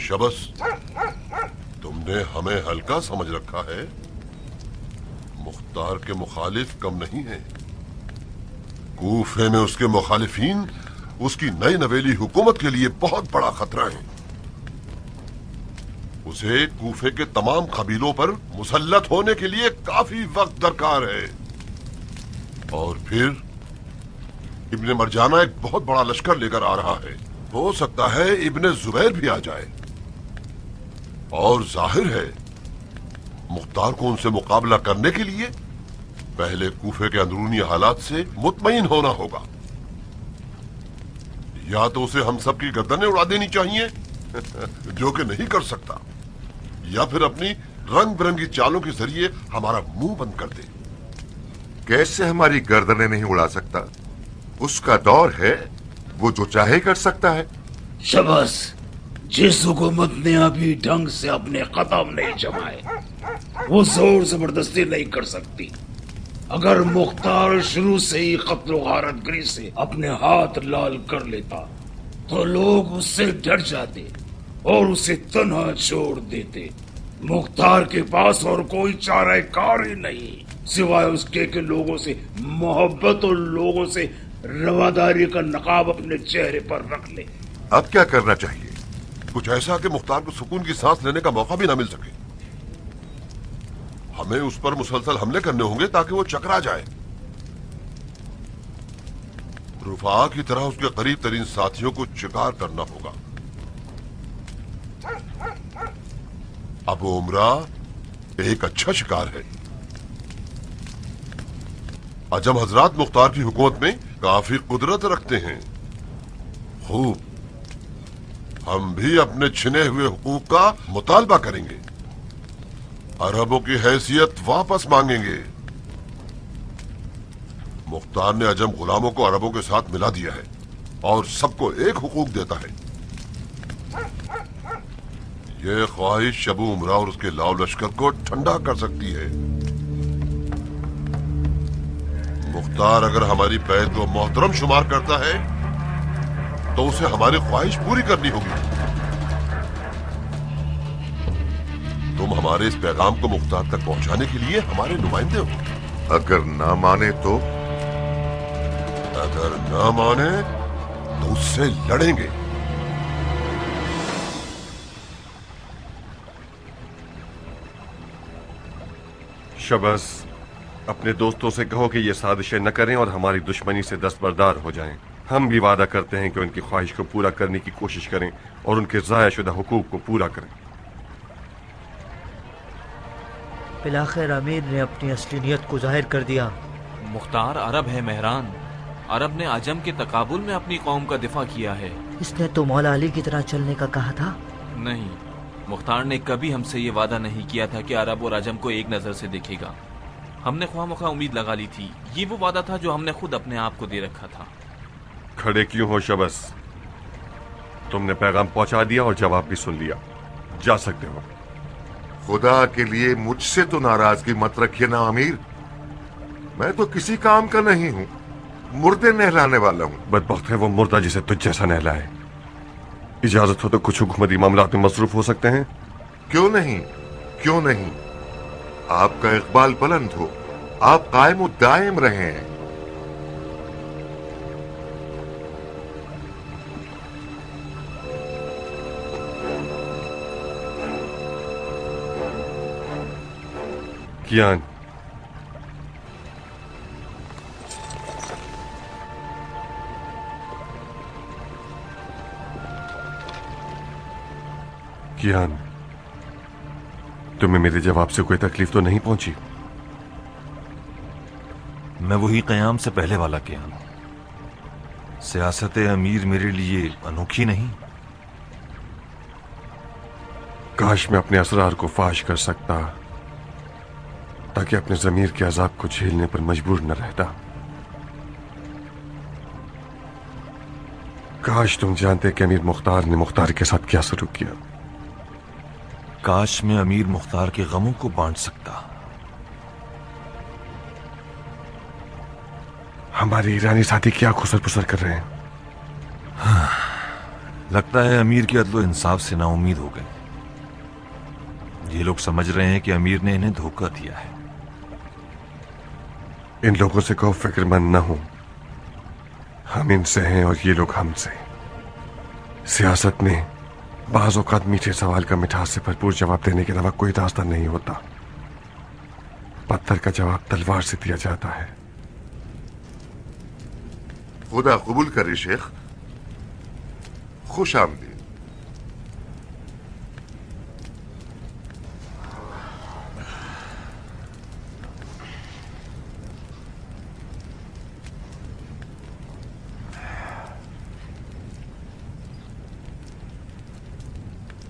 शबस, तुमने हमें हल्का समझ रखा है। मुख्तार के मुखालिफ कम नहीं है। कूफे में उसके मुखालिफिन उसकी नई नवेली हुकूमत के लिए बहुत बड़ा खतरा है। उसे कूफे के तमाम कबीलों पर मुसल्लत होने के लिए काफी वक्त दरकार है। और फिर इब्ने मरजाना एक बहुत बड़ा लश्कर लेकर आ रहा है। हो सकता है इब्ने जुबैर भी आ जाए। और जाहिर है मुख्तार को उनसे मुकाबला करने के लिए पहले कूफे के अंदरूनी हालात से मुतमईन होना होगा। या तो उसे हम सब की गर्दनें उड़ा देनी चाहिए जो कि नहीं कर सकता, या फिर अपनी रंग बिरंगी चालों के जरिए हमारा मुंह बंद कर दे। कैसे हमारी गर्दनें नहीं उड़ा सकता? उसका दौर है, वो जो चाहे कर सकता है। शबस, जिस हुकूमत ने अभी ढंग से अपने कदम नहीं जमाए वो जोर जबरदस्ती नहीं कर सकती। अगर मुख्तार शुरू से ही कत्ल गारतगिरी से अपने हाथ लाल कर लेता तो लोग उससे डर जाते और उसे तन्हा छोड़ देते। मुख्तार के पास और कोई चाराकार ही नहीं सिवाय उसके के लोगों से मोहब्बत और लोगों से रवादारी का नकाब अपने चेहरे पर रख ले। अब क्या करना चाहिए? कुछ ऐसा कि मुख्तार को सुकून की सांस लेने का मौका भी ना मिल सके। हमें उस पर मुसलसल हमले करने होंगे ताकि वो चकरा जाए। रुफा की तरह उसके करीब तरीन साथियों को शिकार करना होगा। अबू उमरा एक अच्छा शिकार है। अजम हजरात मुख्तार की हुकूमत में काफी कुदरत रखते हैं। खूब, हम भी अपने छिने हुए हुकूक का मुतालबा करेंगे। अरबों की हैसियत वापस मांगेंगे। मुख्तार ने अजम गुलामों को अरबों के साथ मिला दिया है और सबको एक हुकूक देता है। यह ख्वाहिश अबू उमरा और उसके लाव लश्कर को ठंडा कर सकती है। मुख्तार अगर हमारी बैत को मोहतरम शुमार करता है तो उसे हमारी ख्वाहिश पूरी करनी होगी। तुम हमारे इस पैगाम को मुख्तार तक पहुंचाने के लिए हमारे नुमाइंदे हो। अगर ना माने तो? अगर ना माने तो उससे लड़ेंगे। शबस, अपने दोस्तों से कहो कि ये साजिशें न करें और हमारी दुश्मनी से दस्तबरदार हो जाएं। हम भी वादा करते हैं कि उनकी ख्वाहिश को पूरा करने की कोशिश करें और उनके ज़ाया शुदा हुकूक को पूरा करें। बिलाखिर अमीर ने अपनी असली नीयत को जाहिर कर दिया। मुख्तार अरब है मेहरान। अरब ने अजम के तकाबुल में अपनी कौम का दिफा किया है। इसने तो मौला अली की तरह चलने का कहा था। नहीं, मुख्तार ने कभी हमसे ये वादा नहीं किया था कि अरब और अजम को एक नजर से देखेगा। हमने ख्वामख्वाह उम्मीद लगा ली थी। ये वो वादा था जो हमने खुद अपने आप को दे रखा था। खड़े क्यों हो शबस? तुमने पैगाम पहुंचा दिया और जवाब भी सुन लिया। जा सकते हो। खुदा के लिए मुझसे तो नाराजगी मत रखिए ना अमीर। मैं तो किसी काम का नहीं हूं, मुर्दे नहलाने वाला हूं। बदबख्त है वो मुर्दा जिसे तुझ जैसा नहलाए। इजाजत हो तो कुछ हुकूमती मामलात में मसरूफ हो सकते हैं। क्यों नहीं, क्यों नहीं। आपका इकबाल बुलंद हो, आप कायम दायम रहे हैं। कियान, कियान, तुम्हें मेरे जवाब से कोई तकलीफ तो नहीं पहुंची? मैं वही कयाम से पहले वाला कियान। सियासत अमीर मेरे लिए अनोखी नहीं। काश मैं अपने असरार को फाश कर सकता ताकि अपने जमीर के अजाब को झेलने पर मजबूर न रहता। काश तुम जानते कि अमीर मुख्तार ने मुख्तार के साथ क्या सलूक किया। काश मैं अमीर मुख्तार के गमों को बांट सकता। हमारे ईरानी साथी क्या खुसर पुसर कर रहे हैं? लगता है अमीर के अदलो इंसाफ से नाउमीद हो गए। ये लोग समझ रहे हैं कि अमीर ने इन्हें धोखा दिया है। इन लोगों से कहो फिक्रमंद न हो, हम इनसे हैं और ये लोग हमसे। सियासत में बाज़ औक़ात मीठे सवाल का मिठास से भरपूर जवाब देने के अलावा कोई रास्ता नहीं होता। पत्थर का जवाब तलवार से दिया जाता है। खुदा कबूल करे शेख, खुश आमदीद।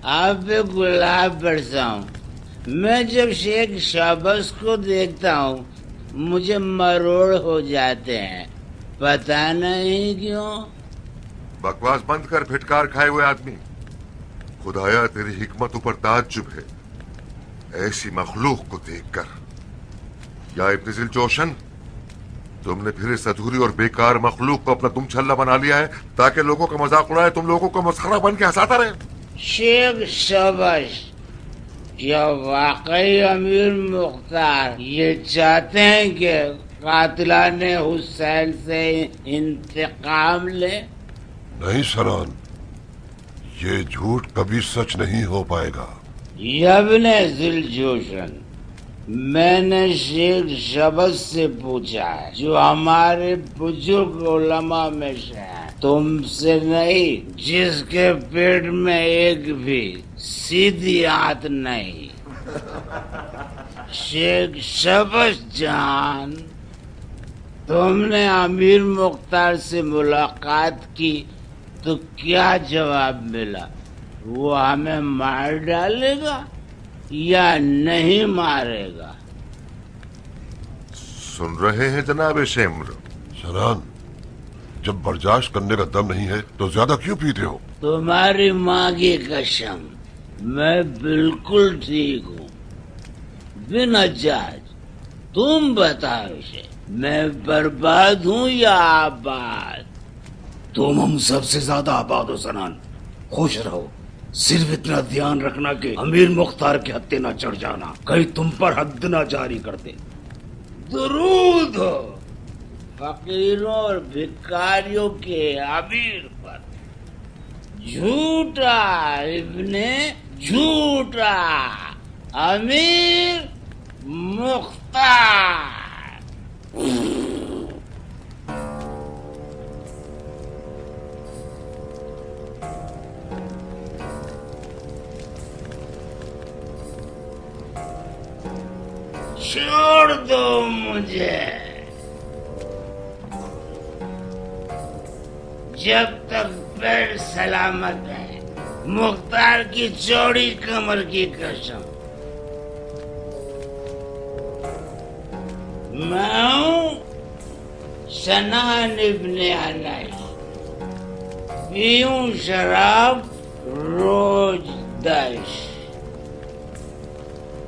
आप पे गुलाब बरसाऊं। मैं जब शेख शाबस को देखता हूँ मुझे मरोड़ हो जाते हैं, पता नहीं क्यों। बकवास बंद कर फिटकार खाए हुए आदमी। खुदाया तेरी हिकमतों पर ताज्जुब है ऐसी मखलूक को देखकर। या इब्न जिल जोशन, तुमने फिर इस अधूरी और बेकार मखलूक को अपना दुम छल्ला बना लिया है ताकि लोगों का मजाक उड़ाए, तुम लोगों को मस्खरा बन के हंसाता रहे। शेख शाबाश, क्या वाकई अमीर मुख्तार ये चाहते हैं कि कातिलाने हुसैन से इंतकाम ले? नहीं सरान, ये झूठ कभी सच नहीं हो पाएगा। यब्ने जिलजोशन, मैंने शेख शबस से पूछा है जो हमारे बुजुर्ग उलमा में से हैं, तुमसे नहीं जिसके पेट में एक भी सीधी आंत नहीं। शेख शबस जान, तुमने अमीर मुख्तार से मुलाकात की तो क्या जवाब मिला? वो हमें मार डालेगा या नहीं मारेगा? सुन रहे हैं जनाब शेम्र? सरान, जब बर्दाश्त करने का दम नहीं है तो ज्यादा क्यों पीते हो? तुम्हारी माँ की कसम, मैं बिल्कुल ठीक हूँ। बिना जाज तुम बताओ इसे, मैं बर्बाद हूँ या आबाद? तुम हम सबसे ज्यादा आबाद हो सनान। खुश रहो, सिर्फ इतना ध्यान रखना कि अमीर मुख्तार के हत्थे न चढ़ जाना, कहीं तुम पर हद न जारी कर दे। दुरूद हो फकीरों और भिखारियों के अमीर पर। झूठा इब्ने झूठा अमीर मुख्तार। छोड़ दो मुझे, जब तक पैर सलामत है। मुख्तार की चौड़ी कमर की कसम। मैं हूँ सनान इब्ने अनस, पीऊं शराब रोज 10।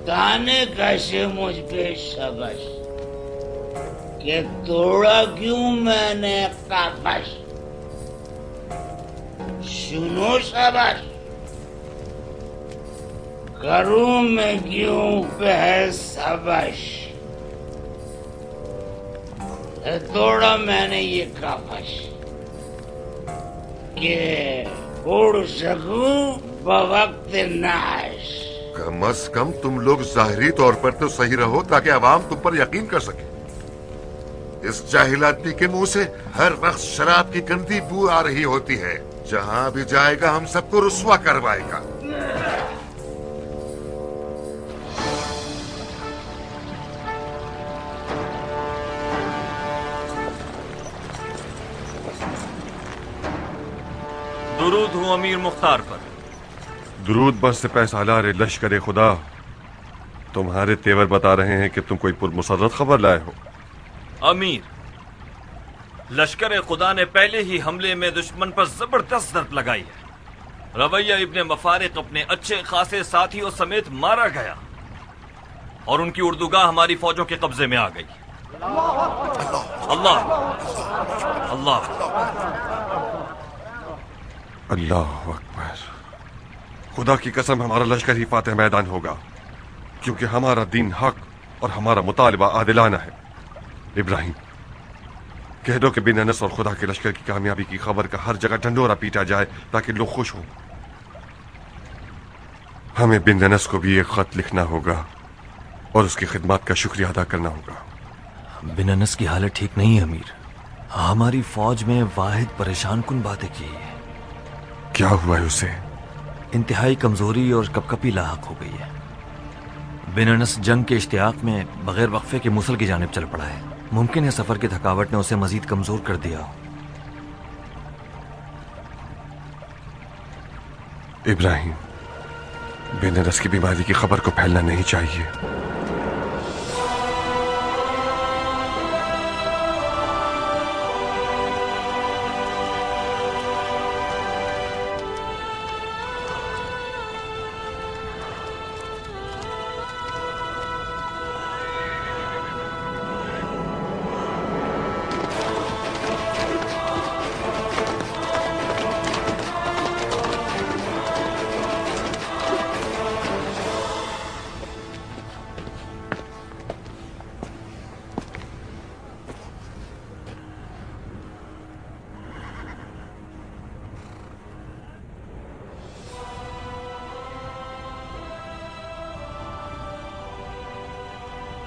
ताने कैसे मुझ पे शबश के तोड़ा क्यों मैंने काबश? सुनो शबश, करूं मैं क्यों बहस सबश? तोड़ा मैंने ये काबश के उड़ सकूं बवक्त नाश। कम अज कम तुम लोग जाहिरी तौर पर तो सही रहो ताकि अवाम तुम पर यकीन कर सके। इस जाहिल आदमी के मुंह से हर वक्त शराब की गंदी बू आ रही होती है। जहां भी जाएगा हम सबको रुस्वा करवाएगा। दुरूद हूँ अमीर मुख्तार पर। दुरूद बस से पैसा लारे लश्कर खुदा, तुम्हारे तेवर बता रहे हैं कि तुम कोई पुरमुसर्रत खबर लाए हो। अमीर, लश्कर खुदा ने पहले ही हमले में दुश्मन पर जबरदस्त ज़रब लगाई है। रवैया इब्ने मफारिक अपने अच्छे खासे साथियों समेत मारा गया और उनकी उर्दूगाह हमारी फौजों के कब्जे में आ गई। अल्लाह अल्लाह। अल्लाह अकबर। खुदा की कसम हमारा लश्कर ही फातह मैदान होगा, क्योंकि हमारा दीन हक और हमारा मुतालिबा आदिलाना है। इब्राहिम, कह दो कि बिन अनस और खुदा के लश्कर की कामयाबी की खबर का हर जगह ढंढोरा पीटा जाए ताकि लोग खुश हों। हमें बिन अनस को भी एक खत लिखना होगा और उसकी खिदमत का शुक्रिया अदा करना होगा। बिन अनस की हालत ठीक नहीं है अमीर। हमारी फौज में वाहिद परेशान कुन बातें की है। क्या हुआ है उसे? इंतहाई कमजोरी और कपकपी लाहक हो गई है। बिन अनस जंग के इश्तियाक में बगैर वक्फे के मूसल की जानिब चल पड़ा है। मुमकिन है सफर की थकावट ने उसे मजीद कमजोर कर दिया हो। इब्राहिम, बिन अनस की बीमारी की खबर को फैलना नहीं चाहिए।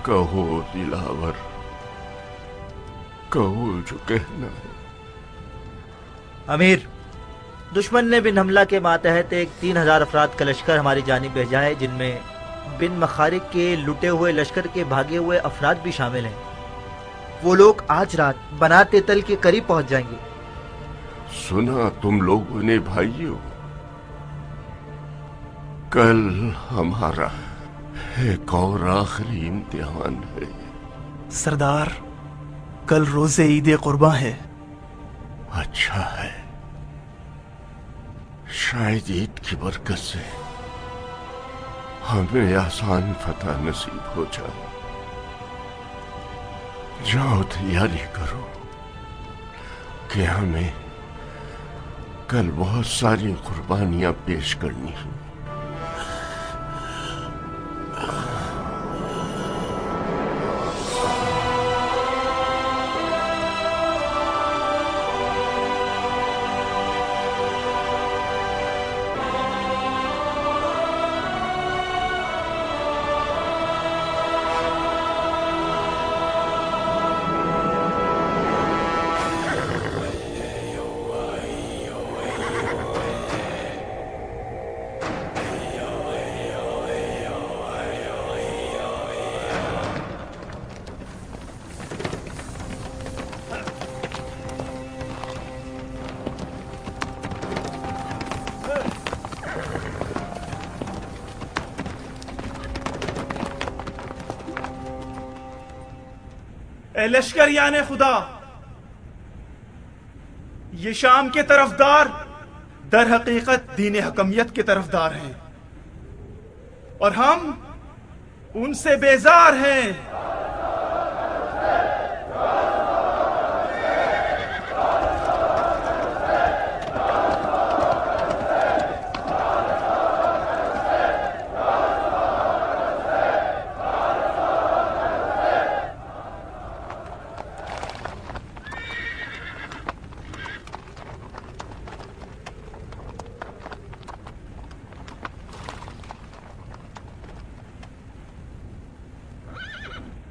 कहो दिलावर, कहो जो कहना है। अमीर, दुश्मन ने बिन हमला के मातहत एक 3000 अफराद का लश्कर हमारी जानिब भेजा है, जिनमें बिन मखारिक के लुटे हुए लश्कर के भागे हुए अफराद भी शामिल हैं। वो लोग आज रात बनाते तल के करीब पहुंच जाएंगे। सुना तुम लोगों ने भाइयों, कल हमारा एक और आखिरी इम्तिहान है। सरदार, कल रोजे ईद कुर्बान है। अच्छा है, शायद ईद की बरकत से हमें आसान फतह नसीब हो जाए। जाओ तैयारी करो कि हमें कल बहुत सारी कुर्बानियां पेश करनी हैं। ए लश्कर याने खुदा, ये शाम के तरफदार दर हकीकत दीन हकमियत के तरफदार हैं और हम उनसे बेजार हैं।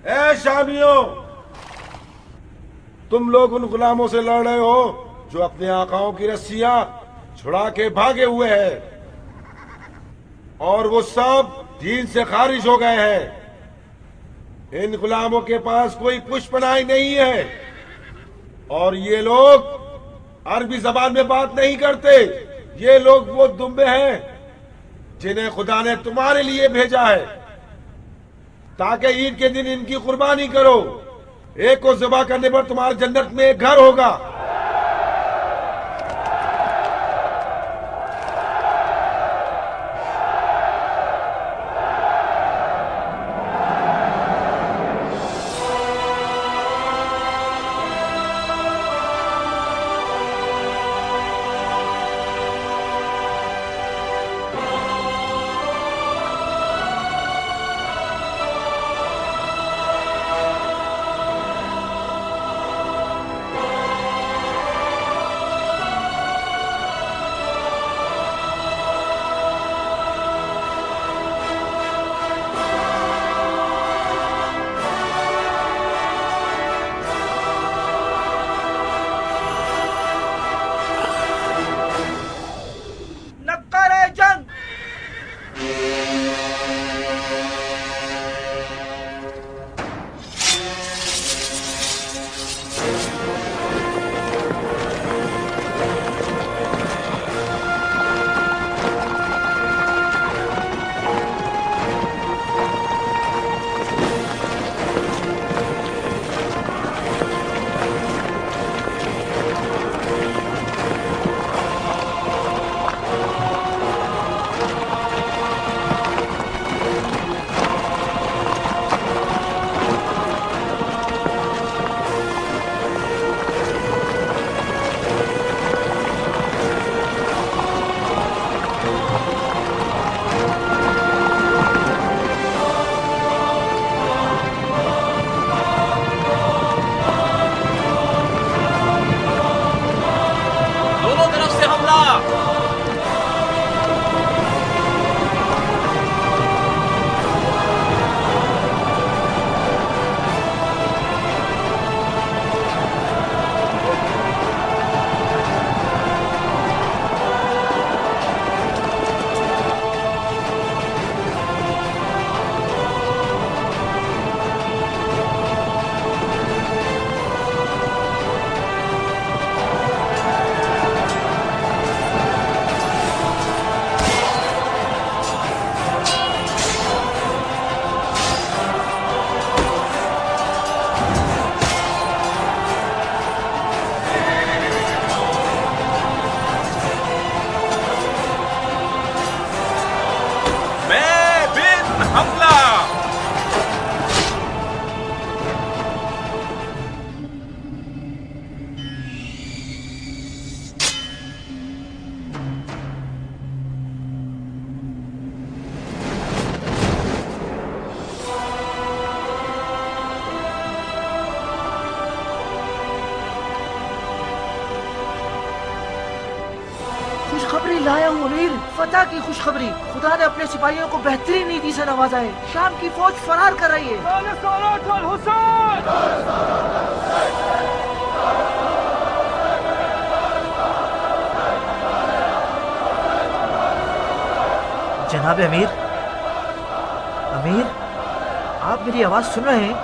ए शामियों, तुम लोग उन गुलामों से लड़ रहे हो जो अपने आकाओं की रस्सियां छुड़ा के भागे हुए हैं, और वो सब दीन से खारिज हो गए हैं। इन गुलामों के पास कोई पुष्पनाई नहीं है और ये लोग अरबी जबान में बात नहीं करते। ये लोग वो दुम्बे हैं जिन्हें खुदा ने तुम्हारे लिए भेजा है ताकि ईद के दिन इनकी कुर्बानी करो। एक को ज़िबा करने पर तुम्हारे जन्नत में एक घर होगा। فتح کی خوشخبری، خدا نے اپنے سپاہیوں کو بہترین نیتی سے نوازا ہے، شام کی فوج فرار کر رہی ہے۔ جناب امیر، امیر آپ میری آواز سن رہے ہیں؟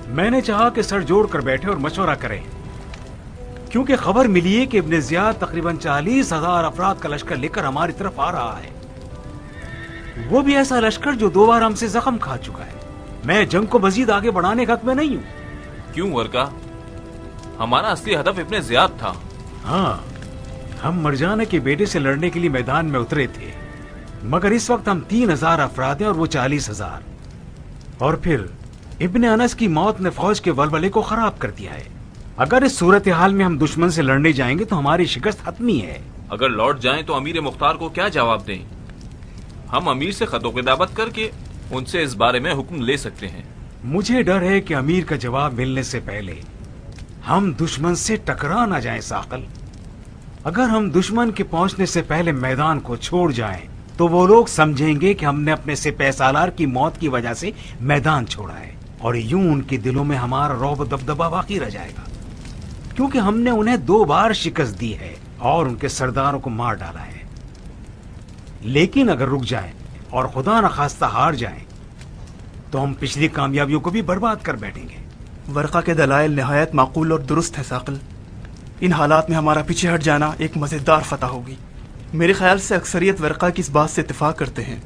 میں نے چاہا کہ سر جوڑ کر بیٹھے اور مشورہ کریں، کیونکہ خبر ملی ہے کہ ابن زیاد تقریباً 40,000 افراد کا لشکر لے کر ہماری طرف آ رہا ہے، وہ بھی ایسا لشکر جو 2 بار ہم سے زخم کھا چکا ہے۔ میں جنگ کو مزید آگے بڑھانے کے حق میں نہیں ہوں۔ کیوں ورقا؟ ہمارا اصلی ہدف ابن زیاد تھا۔ ہاں، ہم مرجانہ کے بیٹے سے لڑنے کے لیے میدان میں اترے تھے، مگر اس وقت ہم 3,000 افراد ہیں اور وہ 40,000، اور پھر ابن انس کی موت نے فوج کے ولولے کو خراب کر دیا ہے۔ اگر اس صورتحال میں ہم دشمن سے لڑنے جائیں گے تو ہماری شکست حتمی ہے۔ اگر لوٹ جائیں تو امیر مختار کو کیا جواب دیں؟ ہم امیر سے خط و کتابت کر کے ان سے اس بارے میں حکم لے سکتے ہیں۔ مجھے ڈر ہے کہ امیر کا جواب ملنے سے پہلے ہم دشمن سے ٹکرا نہ جائیں ثاقل۔ اگر ہم دشمن کے پہنچنے سے پہلے میدان کو چھوڑ جائیں تو وہ لوگ سمجھیں گے کہ ہم نے اپنے سپہ سالار کی موت کی وجہ سے میدان چھوڑا ہے، اور یوں ان کے دلوں میں ہمارا رعب و دبدبہ باقی رہ جائے گا، کیونکہ ہم نے انہیں 2 بار شکست دی ہے اور ان کے سرداروں کو مار ڈالا ہے۔ لیکن اگر رک جائیں اور خدا نخواستہ ہار جائیں تو ہم پچھلی کامیابیوں کو بھی برباد کر بیٹھیں گے۔ ورقہ کے دلائل نہایت معقول اور درست ہے ثاقل۔ ان حالات میں ہمارا پیچھے ہٹ جانا ایک مزیدار فتح ہوگی۔ میرے خیال سے اکثریت ورقہ کی اس بات سے اتفاق کرتے ہیں۔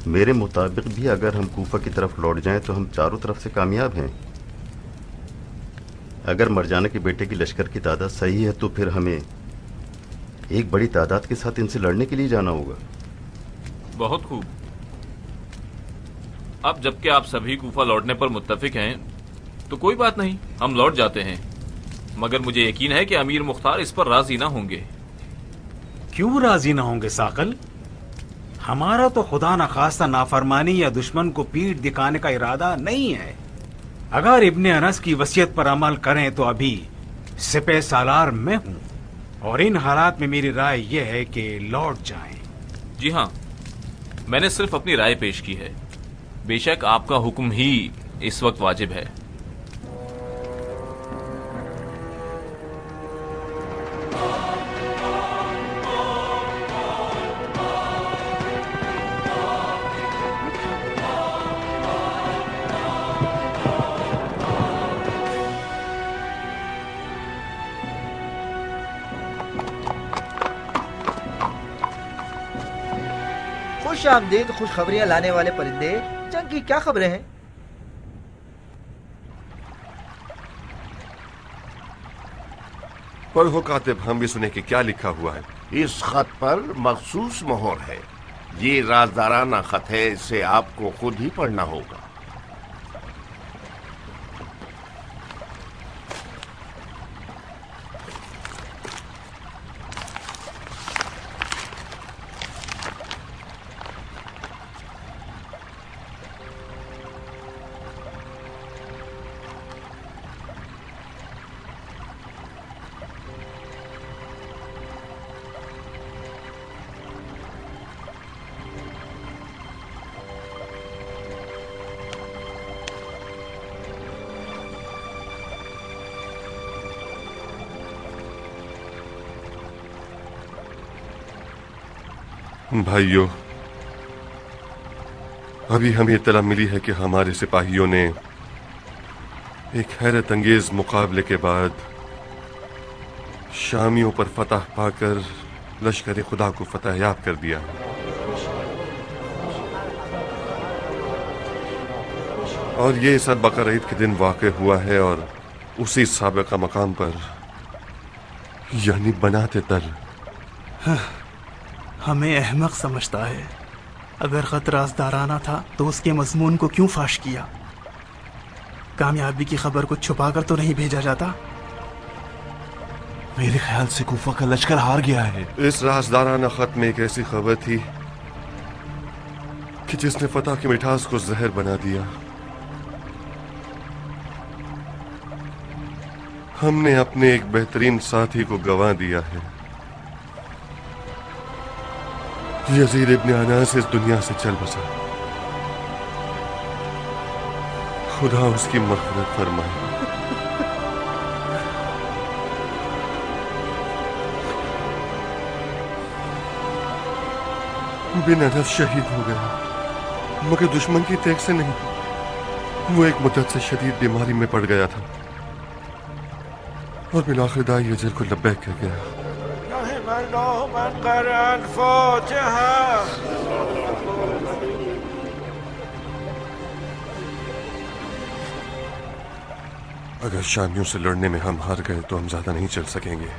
میرے مطابق بھی اگر ہم کوفہ کی طرف لوٹ جائیں تو ہم چاروں طرف سے کامیاب ہیں۔ اگر مرجانہ کے بیٹے کی لشکر کی تعداد صحیح ہے تو پھر ہمیں ایک بڑی تعداد کے ساتھ ان سے لڑنے کے لیے جانا ہوگا۔ بہت خوب۔ اب جبکہ آپ سبھی کوفہ لوٹنے پر متفق ہیں تو کوئی بات نہیں، ہم لوٹ جاتے ہیں، مگر مجھے یقین ہے کہ امیر مختار اس پر راضی نہ ہوں گے۔ کیوں راضی نہ ہوں گے ثاقل؟ ہمارا تو خدا نخواستہ نافرمانی یا دشمن کو پیٹھ دکھانے کا ارادہ نہیں ہے۔ اگر ابن انس کی وصیت پر عمل کریں تو ابھی سپہ سالار میں ہوں، اور ان حالات میں میری رائے یہ ہے کہ لوٹ جائیں۔ جی ہاں، میں نے صرف اپنی رائے پیش کی ہے، بے شک آپ کا حکم ہی اس وقت واجب ہے۔ خوش آمدید خوشخبریاں لانے والے پرندے، جنگ کی کیا خبریں ہیں؟ پڑھو کاتب، ہم بھی سنیں کہ کیا لکھا ہوا ہے۔ اس خط پر مخصوص مہر ہے، یہ رازدارانہ خط ہے، اسے آپ کو خود ہی پڑھنا ہوگا۔ भाइयों, अभी हमें इत्तला मिली है कि हमारे सिपाहियों ने एक हैरत अंगेज मुकाबले के बाद शामियों पर फतह पाकर लश्कर खुदा को फतह याब कर दिया। और ये सब बकर ईद के दिन वाक़ हुआ है और उसी साबिक़ा मकाम पर, यानी बनाते दर। हमें अहमक समझता है। अगर खत राज़दाराना था तो उसके मज़मून को क्यों फाश किया? कामयाबी की खबर को छुपाकर तो नहीं भेजा जाता? मेरे ख्याल से कूफा का लश्कर हार गया है। इस राज़दाराना खत में एक ऐसी खबर थी कि जिसने फतह की मिठास को जहर बना दिया। हमने अपने एक बेहतरीन साथी को गंवा दिया है। यजीद इब्न अनास इस दुनिया से चल बसा। खुदा उसकी मग़फ़िरत फरमाए। बिन अनस शहीद हो गया, मगर दुश्मन की तेग से नहीं। वो एक मुद्दत से शदीद बीमारी में पड़ गया था और बिलाखिर दाई अजल को लब्बैक कह गया। अगर शामियों से लड़ने में हम हार गए तो हम ज्यादा नहीं चल सकेंगे।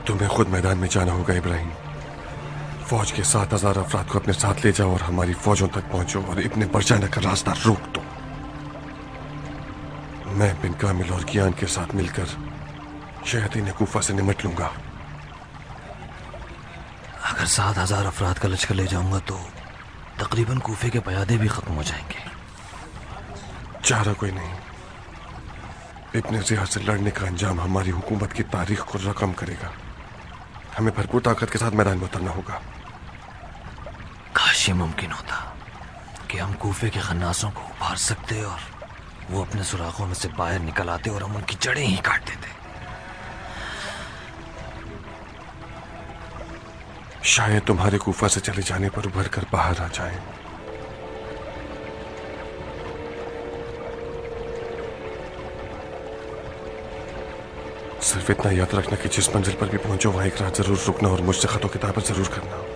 तुम्हें खुद मैदान में जाना होगा इब्राहिम। फौज के 7,000 अफराद को अपने साथ ले जाओ और हमारी फौजों तक पहुंचो और इब्ने बरजाना का रास्ता रोक दो। मैं बिन कामिल और कियान के साथ मिलकर शयातीन कूफा से निमट लूंगा। अगर 7,000 अफराद का लश्कर ले जाऊंगा तो तकरीबन कूफे के पयादे भी खत्म हो जाएंगे। चारा कोई नहीं। इब्ने ज़ियाद से लड़ने का अंजाम हमारी हुकूमत की तारीख को रकम करेगा। हमें भरपूर ताकत के साथ मैदान में उतरना होगा। काश ये मुमकिन होता कि हम कूफे के खन्नासों को उभार सकते और वो अपने सुराखों में से बाहर निकल आते और हम उनकी जड़ें ही काट देते। शायद तुम्हारे कूफा से चले जाने पर उभर कर बाहर आ जाएं। सिर्फ इतना याद रखना कि जिस मंजिल पर भी पहुंचो वहां एक रात जरूर रुकना और मुझसे खतों किताबत जरूर करना।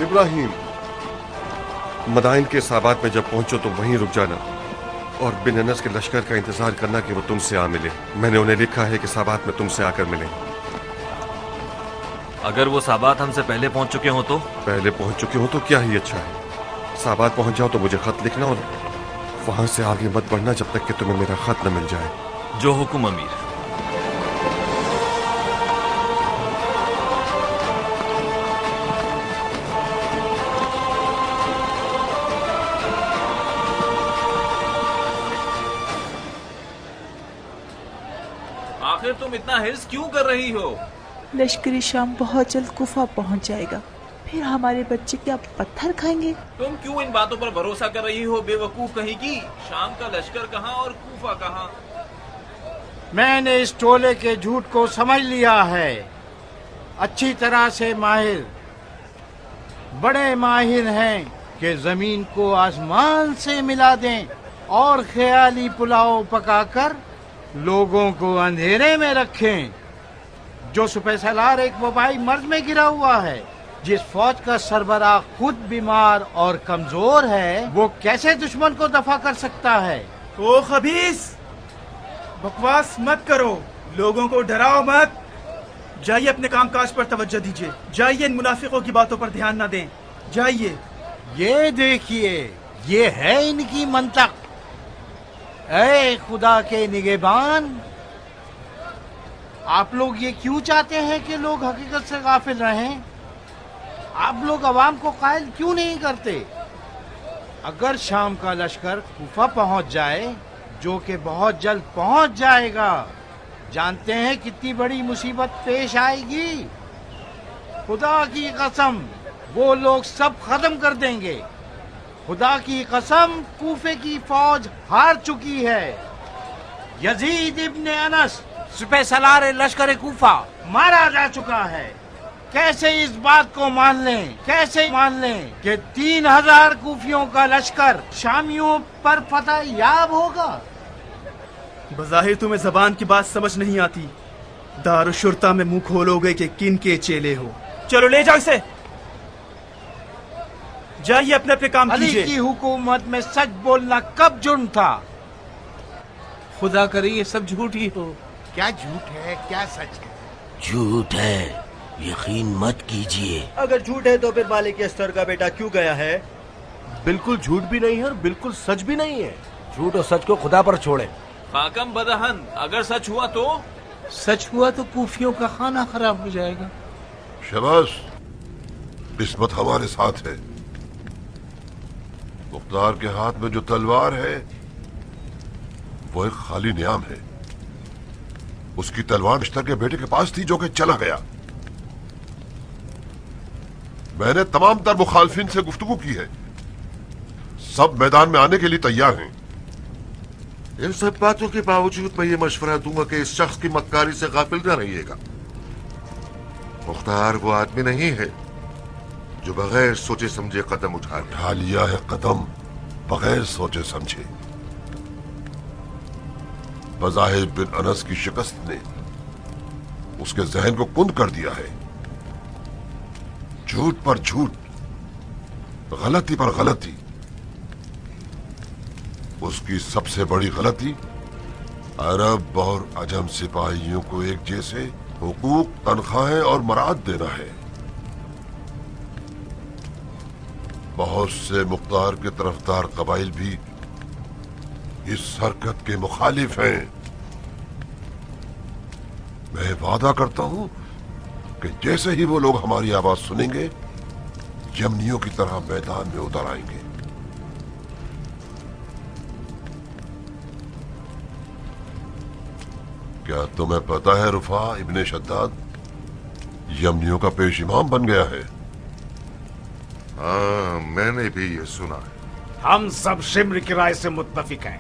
इब्राहिम, मदाइन के साबात में जब पहुंचो तो वहीं रुक जाना और बिन अनस के लश्कर का इंतजार करना कि वो तुमसे आ मिले। मैंने उन्हें लिखा है कि साबात में तुमसे आकर मिले। अगर वो साबात हमसे पहले पहुंच चुके हो तो? पहले पहुंच चुके हो तो क्या ही अच्छा है। साबात पहुंच जाओ तो मुझे खत लिखना और वहां से आगे मत बढ़ना जब तक कि तुम्हें मेरा खत न मिल जाए। जो हुक्म अमीर। आखिर तुम इतना हिर्स क्यों कर रही हो? लश्करी शाम बहुत जल्द कुफा पहुंच जाएगा, फिर हमारे बच्चे क्या पत्थर खाएंगे? तुम क्यों इन बातों पर भरोसा कर रही हो बेवकूफ कहीं की? शाम का लश्कर कहाँ और कूफा कहाँ? मैंने इस टोले के झूठ को समझ लिया है, अच्छी तरह से माहिर, बड़े माहिर हैं कि जमीन को आसमान से मिला दें और ख्याली पुलाव पकाकर लोगों को अंधेरे में रखें। जो सुपह सलार एक वबाई मर्ज में गिरा हुआ है, جس فوج کا سربراہ خود بیمار اور کمزور ہے وہ کیسے دشمن کو دفع کر سکتا ہے؟ او خبیث، بکواس مت کرو، لوگوں کو ڈراؤ مت۔ جائیے اپنے کام کاج پر توجہ دیجیے، جائیے ان منافقوں کی باتوں پر دھیان نہ دیں، جائیے۔ یہ دیکھیے، یہ ہے ان کی منطق۔ اے خدا کے نگہبان، آپ لوگ یہ کیوں چاہتے ہیں کہ لوگ حقیقت سے غافل رہیں؟ آپ لوگ عوام کو قائل کیوں نہیں کرتے؟ اگر شام کا لشکر کوفہ پہنچ جائے، جو کہ بہت جلد پہنچ جائے گا، جانتے ہیں کتنی بڑی مصیبت پیش آئے گی؟ خدا کی قسم وہ لوگ سب ختم کر دیں گے۔ خدا کی قسم کوفے کی فوج ہار چکی ہے۔ یزید ابن انس سپہ سالار لشکر کوفہ مارا جا چکا ہے۔ کیسے اس بات کو مان لیں، کیسے مان لیں کہ 3000 کوفیوں کا لشکر شامیوں پر فتح یاب ہوگا؟ بظاہر تمہیں زبان کی بات سمجھ نہیں آتی، دارالشرطہ میں منہ کھولو گے کہ کن کے چیلے ہو۔ چلو لے جاؤ اسے، جائیے اپنے اپنے کام علی کیجیے۔ کی حکومت میں سچ بولنا کب جرم تھا؟ خدا کرے یہ سب جھوٹ ہی ہو۔ کیا جھوٹ ہے کیا سچ ہے؟ جھوٹ ہے، یقین مت کیجیے۔ اگر جھوٹ ہے تو پھر مالک استر کا بیٹا کیوں گیا ہے؟ بالکل جھوٹ بھی نہیں ہے اور بالکل سچ بھی نہیں ہے۔ جھوٹ اور سچ کو خدا پر چھوڑے۔ خاکم بدہن، اگر سچ ہوا تو؟ سچ ہوا تو کوفیوں کا کھانا خراب ہو جائے گا۔ شاباش، قسمت ہمارے ساتھ ہے۔ مختار کے ہاتھ میں جو تلوار ہے وہ ایک خالی نیام ہے۔ اس کی تلوار اشتر کے بیٹے کے پاس تھی جو کہ چلا گیا۔ میں نے تمام تر مخالفین سے گفتگو کی ہے، سب میدان میں آنے کے لیے تیار ہیں۔ ان سب باتوں کے باوجود میں یہ مشورہ دوں گا کہ اس شخص کی مکاری سے غافل نہ رہیے گا۔ مختار وہ آدمی نہیں ہے جو بغیر سوچے سمجھے قدم اٹھا لیا ہے قدم بغیر سوچے سمجھے۔ بظاہر بن انس کی شکست نے اس کے ذہن کو کند کر دیا ہے۔ جھوٹ پر جھوٹ، غلطی پر غلطی۔ اس کی سب سے بڑی غلطی عرب اور عجم سپاہیوں کو ایک جیسے حقوق، تنخواہیں اور مراد دینا ہے۔ بہت سے مختار کے طرفدار قبائل بھی اس حرکت کے مخالف ہیں۔ میں وعدہ کرتا ہوں کہ جیسے ہی وہ لوگ ہماری آواز سنیں گے، یمنیوں کی طرح میدان میں اتر آئیں گے۔ کیا تمہیں پتا ہے رفاع ابن شداد یمنیوں کا پیش امام بن گیا ہے؟ ہاں، میں نے بھی یہ سنا ہے۔ ہم سب شمر کی رائے سے متفق ہیں۔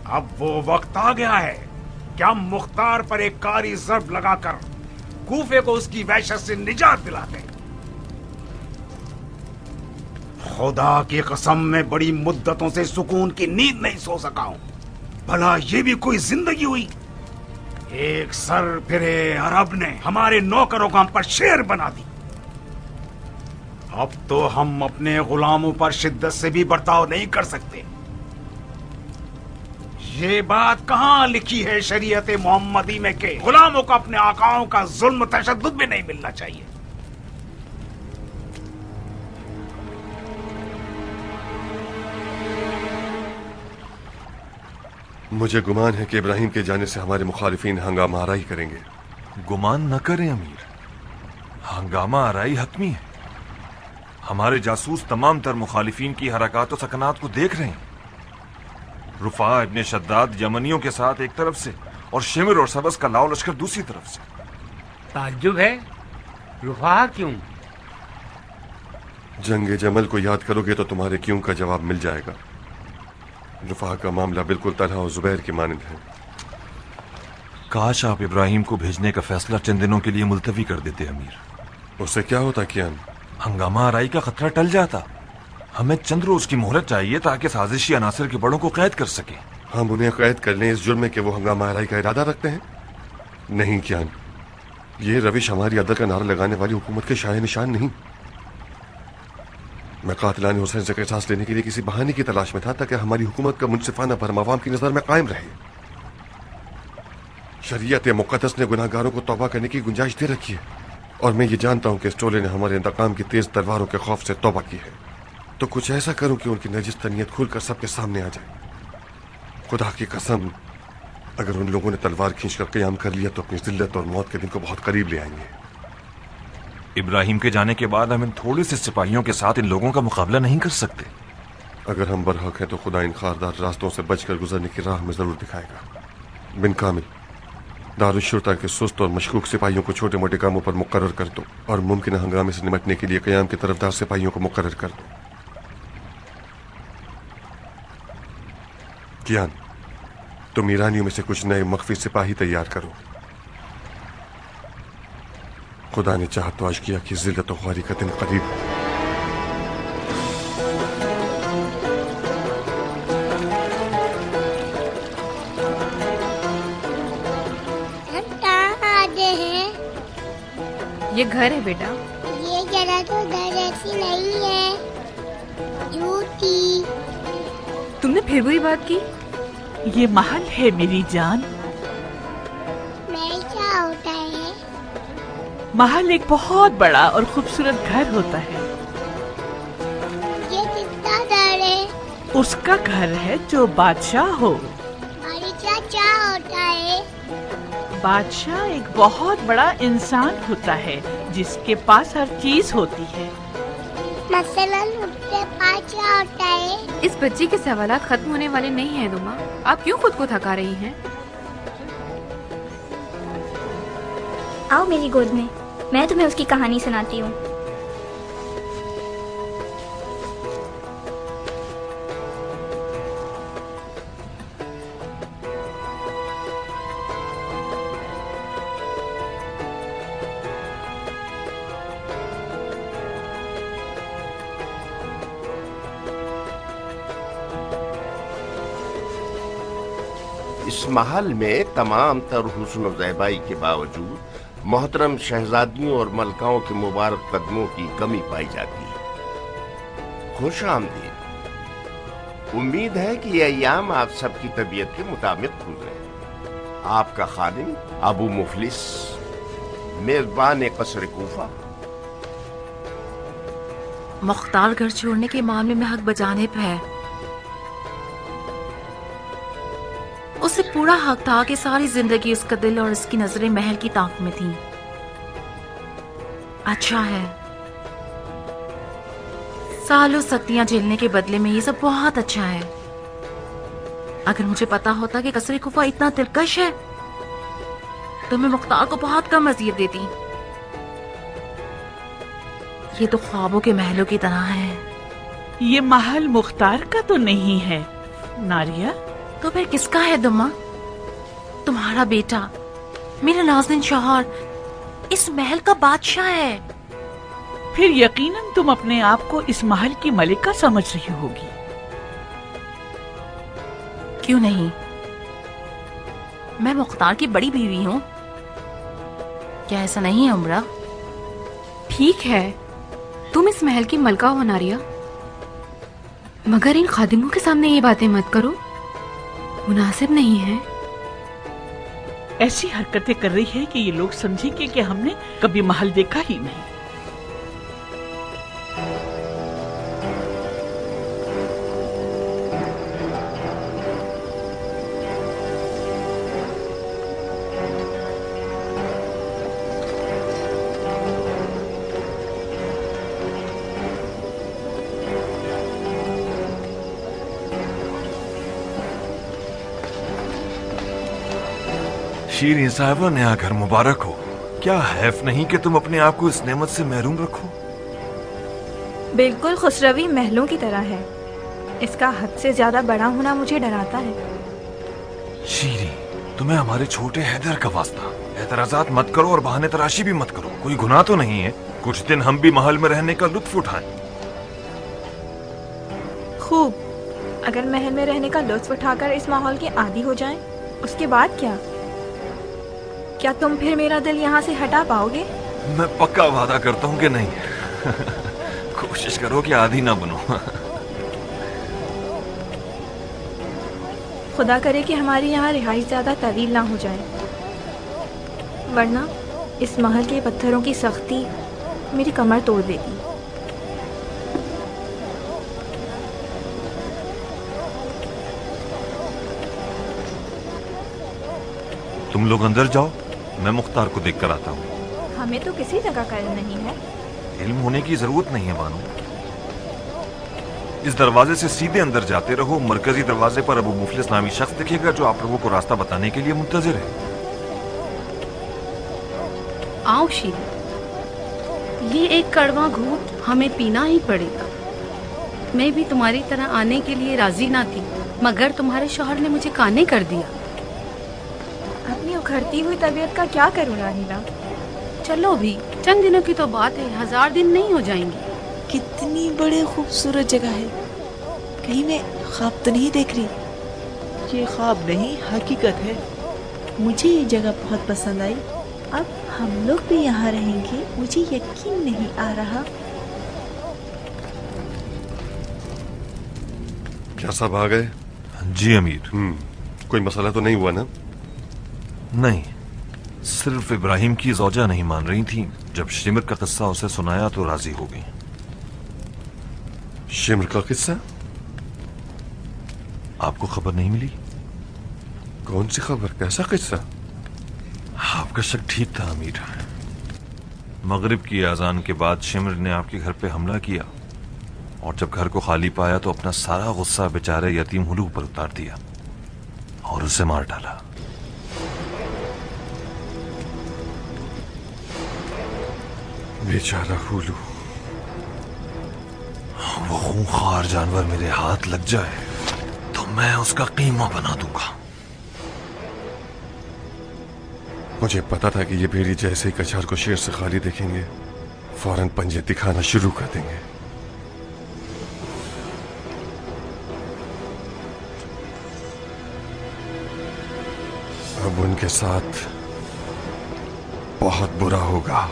اب وہ وقت آ گیا ہے کہ ہم مختار پر ایک کاری ضرب لگا کر کوفے کو اس کی وحشت سے نجات دلا دیں۔ خدا کی قسم میں بڑی مدتوں سے سکون کی نیند نہیں سو سکا ہوں۔ بھلا یہ بھی کوئی زندگی ہوئی؟ ایک سر پھرے عرب نے ہمارے نوکروں کو ہم پر شیر بنا دی۔ اب تو ہم اپنے غلاموں پر شدت سے بھی برتاؤ نہیں کر سکتے۔ یہ بات کہاں لکھی ہے شریعت محمدی میں کہ غلاموں کو اپنے آقاؤں کا ظلم تشدد بھی نہیں ملنا چاہیے؟ مجھے گمان ہے کہ ابراہیم کے جانے سے ہمارے مخالفین ہنگامہ آرائی کریں گے۔ گمان نہ کریں امیر، ہنگامہ آرائی حتمی ہے۔ ہمارے جاسوس تمام تر مخالفین کی حرکات و سکنات کو دیکھ رہے ہیں۔ رفاع ابن شداد یمنیوں کے ساتھ ایک طرف سے اور شمر اور سبز کا لاؤ لشکر دوسری طرف سے۔ تعجب ہے، رفاع کیوں؟ جنگ جمل کو یاد کرو گے تو تمہارے کیوں کا جواب مل جائے گا۔ رفاع کا معاملہ بالکل طلحہ اور زبیر کی مانند ہے۔ کاش آپ ابراہیم کو بھیجنے کا فیصلہ چند دنوں کے لیے ملتوی کر دیتے امیر۔ اس سے کیا ہوتا کیان؟ ہنگامہ آرائی کا خطرہ ٹل جاتا۔ ہمیں چند روز کی مہلت چاہیے تاکہ سازشی عناصر کے بڑوں کو قید کر سکیں۔ ہم انہیں قید کر لیں اس جرم میں کہ وہ ہنگامہ آرائی کا ارادہ رکھتے ہیں؟ نہیں کیان، یہ روش ہماری عدل کا نعرہ لگانے والی حکومت کے شاہ نشان نہیں۔ मैं कातिलान हुसैन से एहसास लेने के लिए किसी बहाने की तलाश में था ताकि हमारी हुकूमत का मुनसिफाना भरम आवाम की नजर में कायम रहे। शरीयत मुक़द्दस ने गुनाहगारों को तौबा करने की गुंजाइश दे रखी है और मैं ये जानता हूँ कि इस टोले ने हमारे इंतकाम की तेज तलवारों के खौफ से तौबा की है। तो कुछ ऐसा करूं कि उनकी नजिस तनीयत खुलकर सबके सामने आ जाए। खुदा की कसम, अगर उन लोगों ने तलवार खींचकर क़याम कर लिया तो अपनी जिल्लत और मौत के दिन को बहुत करीब ले आएंगे। इब्राहिम के जाने के बाद हम इन थोड़े से सिपाहियों के साथ इन लोगों का मुकाबला नहीं कर सकते। अगर हम बरहक हैं तो खुदा इन खारदार रास्तों से बचकर गुजरने की राह में जरूर दिखाएगा। बिन कामिल, दारुश्शुरता के सुस्त और मशकूक सिपाहियों को छोटे मोटे कामों पर मुकर्रर कर दो और मुमकिन हंगामे से निपटने के लिए क़याम के तरफदार सिपाहियों को मुकर्रर कर दो। कियान, तुम ईरानियों में से कुछ नए मख्फी सिपाही तैयार करो। खुदा ने चाहा तो आज किया कि जिल्लत और ख्वारी का दिन करीब है। ये घर है बेटा। ये जगह तो घर ऐसी नहीं है, झूठी। तुमने फिर बुरी बात की। ये महल है मेरी जान। नहीं, क्या होता है? महल एक बहुत बड़ा और खूबसूरत घर होता है। ये कितना घर है? उसका घर है जो बादशाह हो। बादशाह क्या होता है? बादशाह एक बहुत बड़ा इंसान होता है जिसके पास हर चीज होती है। मसलन उसके पास क्या होता है? इस बच्ची के सवालात खत्म होने वाले नहीं हैं दुमा। आप क्यों खुद को थका रही हैं? आओ मेरी गोद में, मैं तुम्हें उसकी कहानी सुनाती हूँ। इस महल में तमाम तर हुस्न और ज़ैबाई के बावजूद मोहतरम शहजादियों और मलकाओं के मुबारक कदमों की कमी पाई जाती है। खुश आमदीद। उम्मीद है कि ये अय्याम आप सबकी तबीयत के मुताबिक गुजरे। आपका खादिम अबू मुफलिस, मेजबान कसर कूफा। मुख्तार घर छोड़ने के मामले में हक बजाने पे है। उसे पूरा हक था कि सारी जिंदगी उसका दिल और उसकी नजरें महल की ताक में थीं। अच्छा है, सालों सख्तियां झेलने के बदले में ये सब बहुत अच्छा है। अगर मुझे पता होता कि कसरे कुफा इतना दिलकश है तो मैं मुख्तार को बहुत कम अज़ियत देती। ये तो ख्वाबों के महलों की तरह है। ये महल मुख्तार का तो नहीं है नारिया। तो फिर किसका है दुम्मा? तुम्हारा बेटा, मेरा नाज़नीन शौहर, इस महल का बादशाह है। फिर यकीनन तुम अपने आप को इस महल की मलिका समझ रही होगी। क्यों नहीं, मैं मुख्तार की बड़ी बीवी हूँ। क्या ऐसा नहीं है उमरा? ठीक है, तुम इस महल की मलका हो नारिया, मगर इन खादिमों के सामने ये बातें मत करो, मुनासिब नहीं है। ऐसी हरकतें कर रही है कि ये लोग समझेंगे कि हमने कभी महल देखा ही नहीं। शीरीन साहिबा, नया घर मुबारक हो। क्या हैफ नहीं कि तुम अपने आप को इस नेमत से महरूम रखो? बिल्कुल खुसरवी महलों की तरह है। इसका हद से ज्यादा बड़ा होना मुझे डराता है। शीरी, तुम्हें हमारे छोटे हैदर का वास्ता, एतराजात मत करो और बहाने तराशी भी मत करो। कोई गुनाह तो नहीं है। कुछ दिन हम भी महल में रहने का लुत्फ उठाएं। खूब, अगर महल में रहने का लुत्फ उठाकर इस माहौल के आदी हो जाएं, उसके बाद क्या तुम फिर मेरा दिल यहाँ से हटा पाओगे? मैं पक्का वादा करता हूँ कि नहीं। कोशिश करो कि आदी ना बनो। खुदा करे कि हमारी यहाँ रिहाइश ज़्यादा तवील ना हो जाए, वरना इस महल के पत्थरों की सख्ती मेरी कमर तोड़ देगी। तुम लोग अंदर जाओ, मैं मुख्तार को देख कर आता हूँ। हमें तो किसी जगह का इल्म नहीं है। इल्म होने की जरूरत नहीं है बानो। इस दरवाजे से सीधे अंदर जाते रहो। मरकजी दरवाजे पर अबू मुफलिस नामी शख्स दिखेगा जो आप लोगों को रास्ता बताने के लिए मुंतजिर है। आओ शीला, ये एक कड़वा घूंट हमें पीना ही पड़ेगा। मैं भी तुम्हारी तरह आने के लिए राजी ना थी, मगर तुम्हारे शौहर ने मुझे काने कर दिया। अपनी उखड़ती हुई तबीयत का क्या करूँ रानीला? चलो भी, चंद दिनों की तो बात है, 1000 दिन नहीं हो जाएंगे। कितनी बड़ी खूबसूरत जगह है, कहीं मैं ख्वाब तो नहीं देख रही? ये ख्वाब नहीं, हकीकत है। मुझे ये जगह बहुत पसंद आई। अब हम लोग भी यहाँ रहेंगे, मुझे यकीन नहीं आ रहा। क्या सब आ गए? जी अमीर। कोई मसला तो नहीं हुआ ना? नहीं, सिर्फ इब्राहिम की ज़ौजा नहीं मान रही थी। जब शिमर का किस्सा उसे सुनाया तो राजी हो गई। शिमर का किस्सा? आपको खबर नहीं मिली? कौन सी खबर, कैसा किस्सा? आपका शक ठीक था अमीर। मगरिब की अजान के बाद शिमर ने आपके घर पे हमला किया और जब घर को खाली पाया तो अपना सारा गुस्सा बेचारे यतीम हुलू पर उतार दिया और उसे मार डाला। बेचारा हुलू। वो खूंखार जानवर मेरे हाथ लग जाए तो मैं उसका कीमा बना दूंगा। मुझे पता था कि ये भेड़ी जैसे ही कछार को शेर से खाली देखेंगे फौरन पंजे दिखाना शुरू कर देंगे। अब उनके साथ बहुत बुरा होगा।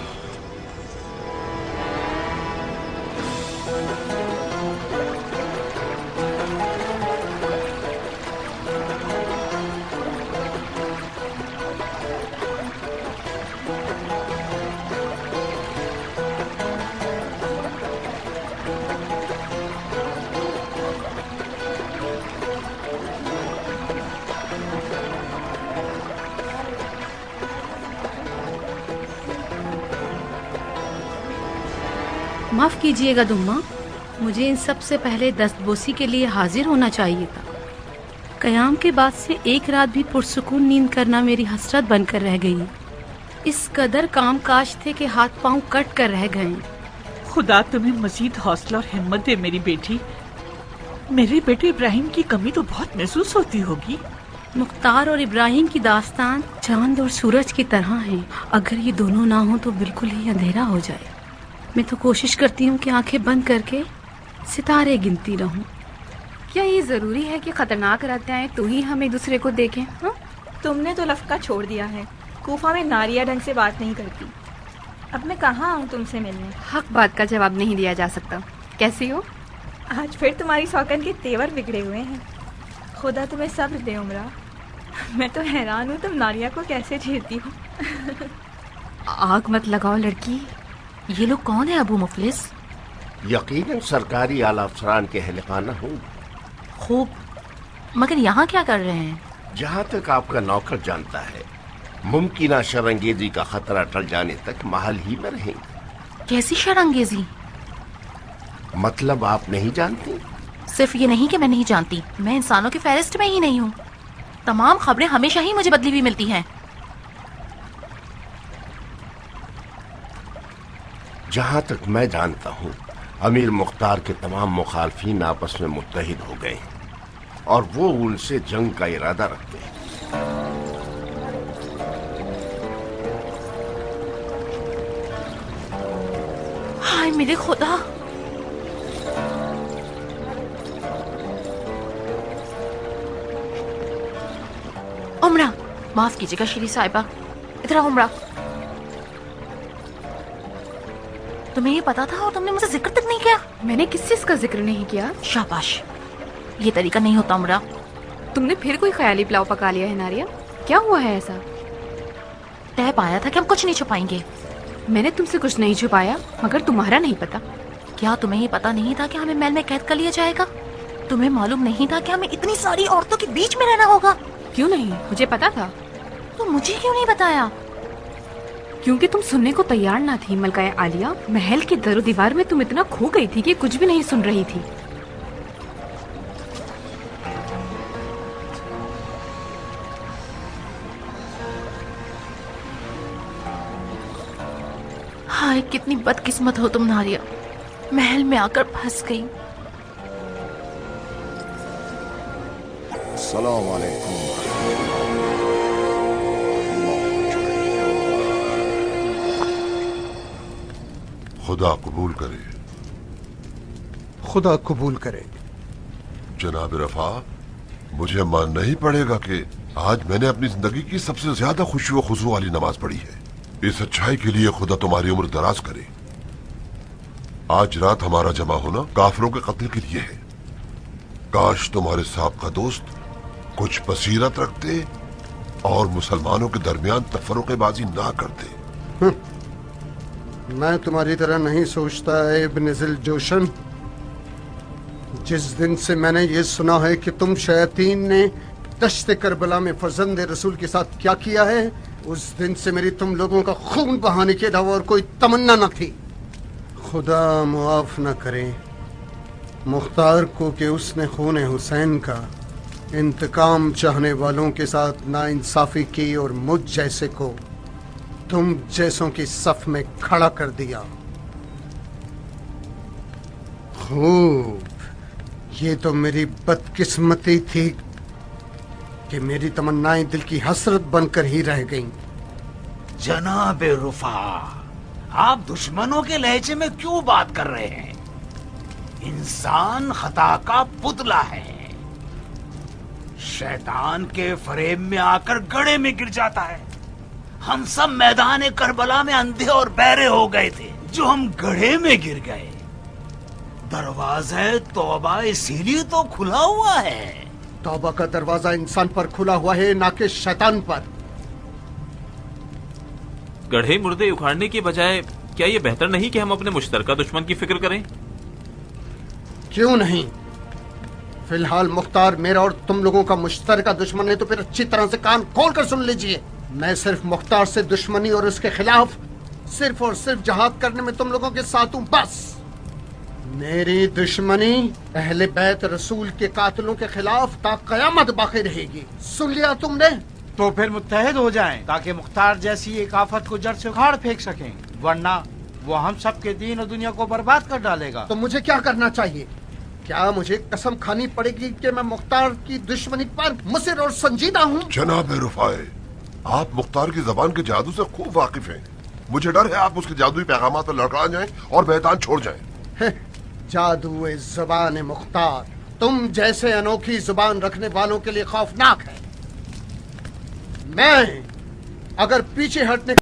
माफ कीजिएगा दुम्मा, मुझे इन सब से पहले दस्तबोसी के लिए हाजिर होना चाहिए था। कयाम के बाद से एक रात भी पुरसुकून नींद करना मेरी हसरत बनकर रह गई। इस कदर काम काज थे कि हाथ पांव कट कर रह गए। खुदा तुम्हें मजीद हौसला और हिम्मत दे मेरी बेटी। मेरे बेटे इब्राहिम की कमी तो बहुत महसूस होती होगी। मुख्तार और इब्राहिम की दास्तान चांद और सूरज की तरह है। अगर ये दोनों ना हो तो बिल्कुल ही अंधेरा हो जाए। मैं तो कोशिश करती हूँ कि आंखें बंद करके सितारे गिनती रहूं। क्या ये जरूरी है कि खतरनाक रहते हैं तो ही हम एक दूसरे को देखें? हाँ, तुमने तो लफका छोड़ दिया है। कूफा में नारिया ढंग से बात नहीं करती। अब मैं कहाँ आऊँ तुमसे मिलने? हक बात का जवाब नहीं दिया जा सकता। कैसी हो? आज फिर तुम्हारी सौकन के तेवर बिगड़े हुए हैं। खुदा तुम्हें सब्र दे उमरा। मैं तो हैरान हूँ तुम नारिया को कैसे झेलती हो। आग मत लगाओ लड़की। ये लोग कौन है अबू मुफलिस? यकीनन सरकारी आला अफसरान के अहलखाना हूँ। खूब, मगर यहाँ क्या कर रहे हैं? जहाँ तक आपका नौकर जानता है, मुमकिन शरंगेजी का खतरा टल जाने तक महल ही में रहेंगे। कैसी शरंगेजी? मतलब आप नहीं जानती? सिर्फ ये नहीं कि मैं नहीं जानती, मैं इंसानों की फहरिस्त में ही नहीं हूँ। तमाम खबरें हमेशा ही मुझे बदली हुई मिलती हैं। जहाँ तक मैं जानता हूँ, अमीर मुख्तार के तमाम मुखालफीन आपस में मुत्तहिद हो गए और वो उनसे जंग का इरादा रखते हैं। हाय मेरे खुदा! उमरा, माफ कीजिएगा श्री साहिबा, इधर आओ उमरा। تمہیں یہ پتا تھا اور تم نے مجھے ذکر تک نہیں کیا؟ میں نے کس چیز کا ذکر نہیں کیا؟ شاباش، یہ طریقہ نہیں ہوتا عمرہ. تم نے پھر کوئی خیالی پلاؤ پکا لیا ہے ناریا؟ کیا ہوا ہے ایسا؟ طے پایا تھا کہ ہم کچھ نہیں چھپائیں گے. میں نے تم سے کچھ نہیں چھپایا، مگر تمہارا نہیں پتا. کیا تمہیں یہ پتا نہیں تھا کہ ہمیں محل میں قید کر لیا جائے گا؟ تمہیں معلوم نہیں تھا کہ ہمیں اتنی ساری عورتوں کے بیچ میں رہنا ہوگا؟ کیوں نہیں، مجھے پتا تھا. تو مجھے کیوں نہیں بتایا؟ کیونکہ تم سننے کو تیار نہ تھی ملکہ عالیہ. محل کے در و دیوار میں تم اتنا کھو گئی تھی کہ کچھ بھی نہیں سن رہی تھی. ہائے کتنی بدقسمت ہو تم ناریا، محل میں آ کر پھنس گئی. السلام علیکم. خدا قبول کرے. خدا قبول کرے. جناب رفا، مجھے ماننا ہی پڑے گا کہ آج میں نے اپنی زندگی کی سب سے زیادہ خوشی و خضوع والی نماز پڑھی ہے. اس اچھائی کے لیے خدا تمہاری عمر دراز کرے. آج رات ہمارا جمع ہونا کافروں کے قتل کے لیے ہے. کاش تمہارے سابقہ دوست کچھ بصیرت رکھتے اور مسلمانوں کے درمیان تفرقے بازی نہ کرتے. میں تمہاری طرح نہیں سوچتا اے ابن ذی الجوشن. جس دن سے میں نے یہ سنا ہے کہ تم شیاطین نے دشت کربلا میں فرزند رسول کے ساتھ کیا کیا ہے، اس دن سے میری تم لوگوں کا خون بہانے کے علاوہ اور کوئی تمنا نہ تھی. خدا معاف نہ کرے مختار کو کہ اس نے خون حسین کا انتقام چاہنے والوں کے ساتھ ناانصافی کی اور مجھ جیسے کو تم جیسوں کی صف میں کھڑا کر دیا. خوب، یہ تو میری بدقسمتی تھی کہ میری تمنائیں دل کی حسرت بن کر ہی رہ گئیں. جناب رفا، آپ دشمنوں کے لہجے میں کیوں بات کر رہے ہیں؟ انسان خطا کا پتلا ہے، شیطان کے فریب میں آ کر گڑھے میں گر جاتا ہے. ہم سب میدان کربلا میں اندھے اور بہرے ہو گئے تھے جو ہم گڑھے میں گر گئے. دروازہ توبہ اسی لیے تو کھلا ہوا ہے. توبہ کا دروازہ انسان پر کھلا ہوا ہے، نہ کہ شیطان پر. گڑھے مردے اکھاڑنے کے بجائے کیا یہ بہتر نہیں کہ ہم اپنے مشترکہ دشمن کی فکر کریں؟ کیوں نہیں؟ فی الحال مختار میرا اور تم لوگوں کا مشترکہ دشمن ہے، تو پھر اچھی طرح سے کان کھول کر سن لیجئے. میں صرف مختار سے دشمنی اور اس کے خلاف صرف اور صرف جہاد کرنے میں تم لوگوں کے ساتھ ہوں. بس میری دشمنی اہل بیت رسول کے قاتلوں کے خلاف تا قیامت باقی رہے گی. سن لیا تم نے؟ تو پھر متحد ہو جائیں تاکہ مختار جیسی ایک آفت کو جڑ سے اکھاڑ پھینک سکیں، ورنہ وہ ہم سب کے دین اور دنیا کو برباد کر ڈالے گا. تو مجھے کیا کرنا چاہیے؟ کیا مجھے قسم کھانی پڑے گی کہ میں مختار کی دشمنی پر مصر اور سنجیدہ ہوں؟ جناب رفائے، آپ مختار کی زبان کے جادو سے خوب واقف ہیں. مجھے ڈر ہے آپ اس کے جادوئی پیغامات پر لڑکڑا جائیں اور بہتان چھوڑ جائیں. جادو زبان مختار تم جیسے انوکھی زبان رکھنے والوں کے لیے خوفناک ہے. میں اگر پیچھے ہٹنے